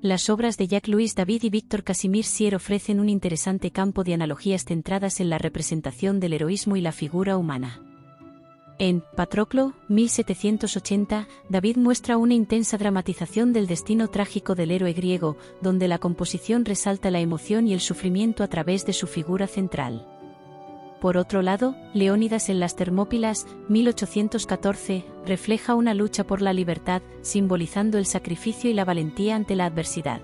Las obras de Jacques-Louis David y Victor Casimir Sier ofrecen un interesante campo de analogías centradas en la representación del heroísmo y la figura humana. En Patroclo, 1780, David muestra una intensa dramatización del destino trágico del héroe griego, donde la composición resalta la emoción y el sufrimiento a través de su figura central. Por otro lado, Leónidas en las Termópilas, 1814, refleja una lucha por la libertad, simbolizando el sacrificio y la valentía ante la adversidad.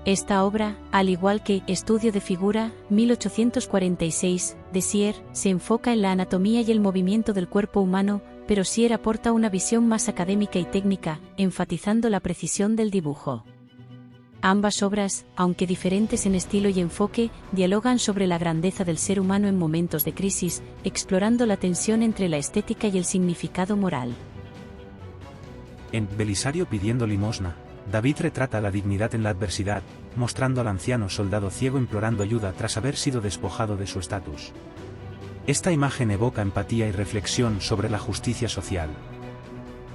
Esta obra, al igual que Estudio de figura, 1846, de Sier, se enfoca en la anatomía y el movimiento del cuerpo humano, pero Sier aporta una visión más académica y técnica, enfatizando la precisión del dibujo. Ambas obras, aunque diferentes en estilo y enfoque, dialogan sobre la grandeza del ser humano en momentos de crisis, explorando la tensión entre la estética y el significado moral. En Belisario pidiendo limosna, David retrata la dignidad en la adversidad, mostrando al anciano soldado ciego implorando ayuda tras haber sido despojado de su estatus. Esta imagen evoca empatía y reflexión sobre la justicia social.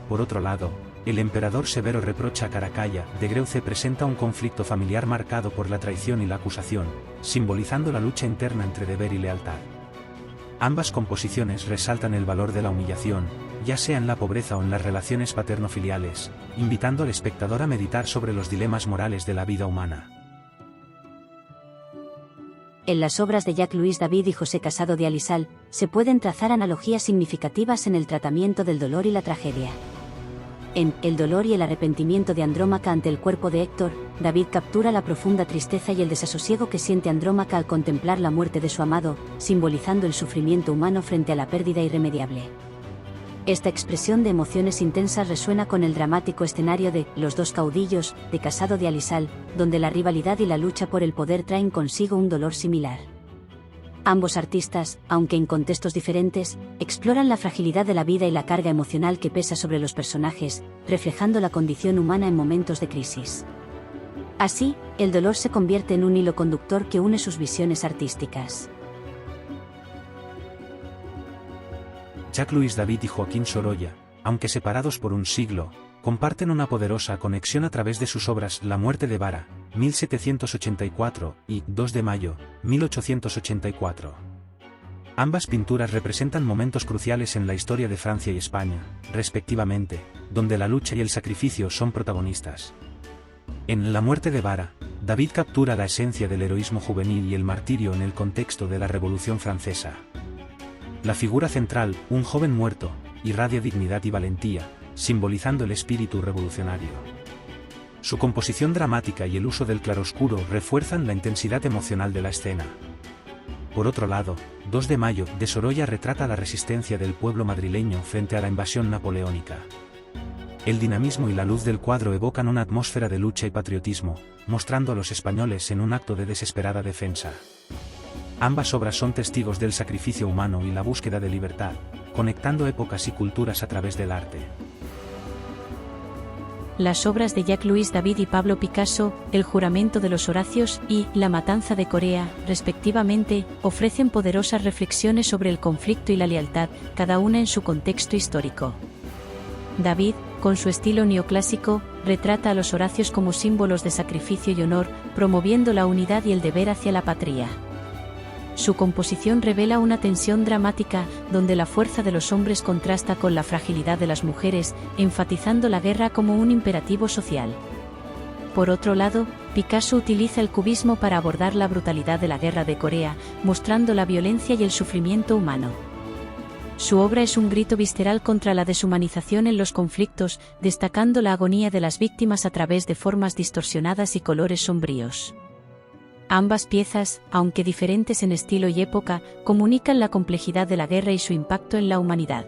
Por otro lado, el emperador Severo reprocha a Caracalla, de Greuce presenta un conflicto familiar marcado por la traición y la acusación, simbolizando la lucha interna entre deber y lealtad. Ambas composiciones resaltan el valor de la humillación, ya sea en la pobreza o en las relaciones paterno-filiales, invitando al espectador a meditar sobre los dilemas morales de la vida humana. En las obras de Jacques-Louis David y José Casado de Alisal, se pueden trazar analogías significativas en el tratamiento del dolor y la tragedia. En El dolor y el arrepentimiento de Andrómaca ante el cuerpo de Héctor, David captura la profunda tristeza y el desasosiego que siente Andrómaca al contemplar la muerte de su amado, simbolizando el sufrimiento humano frente a la pérdida irremediable. Esta expresión de emociones intensas resuena con el dramático escenario de Los dos caudillos, de Casado de Alisal, donde la rivalidad y la lucha por el poder traen consigo un dolor similar. Ambos artistas, aunque en contextos diferentes, exploran la fragilidad de la vida y la carga emocional que pesa sobre los personajes, reflejando la condición humana en momentos de crisis. Así, el dolor se convierte en un hilo conductor que une sus visiones artísticas. Jacques-Louis David y Joaquín Sorolla, aunque separados por un siglo, comparten una poderosa conexión a través de sus obras La muerte de Vara, 1784, y 2 de mayo, 1884. Ambas pinturas representan momentos cruciales en la historia de Francia y España, respectivamente, donde la lucha y el sacrificio son protagonistas. En La muerte de Vara, David captura la esencia del heroísmo juvenil y el martirio en el contexto de la Revolución Francesa. La figura central, un joven muerto, irradia dignidad y valentía, simbolizando el espíritu revolucionario. Su composición dramática y el uso del claroscuro refuerzan la intensidad emocional de la escena. Por otro lado, 2 de mayo, de Sorolla retrata la resistencia del pueblo madrileño frente a la invasión napoleónica. El dinamismo y la luz del cuadro evocan una atmósfera de lucha y patriotismo, mostrando a los españoles en un acto de desesperada defensa. Ambas obras son testigos del sacrificio humano y la búsqueda de libertad, conectando épocas y culturas a través del arte. Las obras de Jacques-Louis David y Pablo Picasso, El juramento de los Horacios y La matanza de Corea, respectivamente, ofrecen poderosas reflexiones sobre el conflicto y la lealtad, cada una en su contexto histórico. David, con su estilo neoclásico, retrata a los Horacios como símbolos de sacrificio y honor, promoviendo la unidad y el deber hacia la patria. Su composición revela una tensión dramática, donde la fuerza de los hombres contrasta con la fragilidad de las mujeres, enfatizando la guerra como un imperativo social. Por otro lado, Picasso utiliza el cubismo para abordar la brutalidad de la Guerra de Corea, mostrando la violencia y el sufrimiento humano. Su obra es un grito visceral contra la deshumanización en los conflictos, destacando la agonía de las víctimas a través de formas distorsionadas y colores sombríos. Ambas piezas, aunque diferentes en estilo y época, comunican la complejidad de la guerra y su impacto en la humanidad.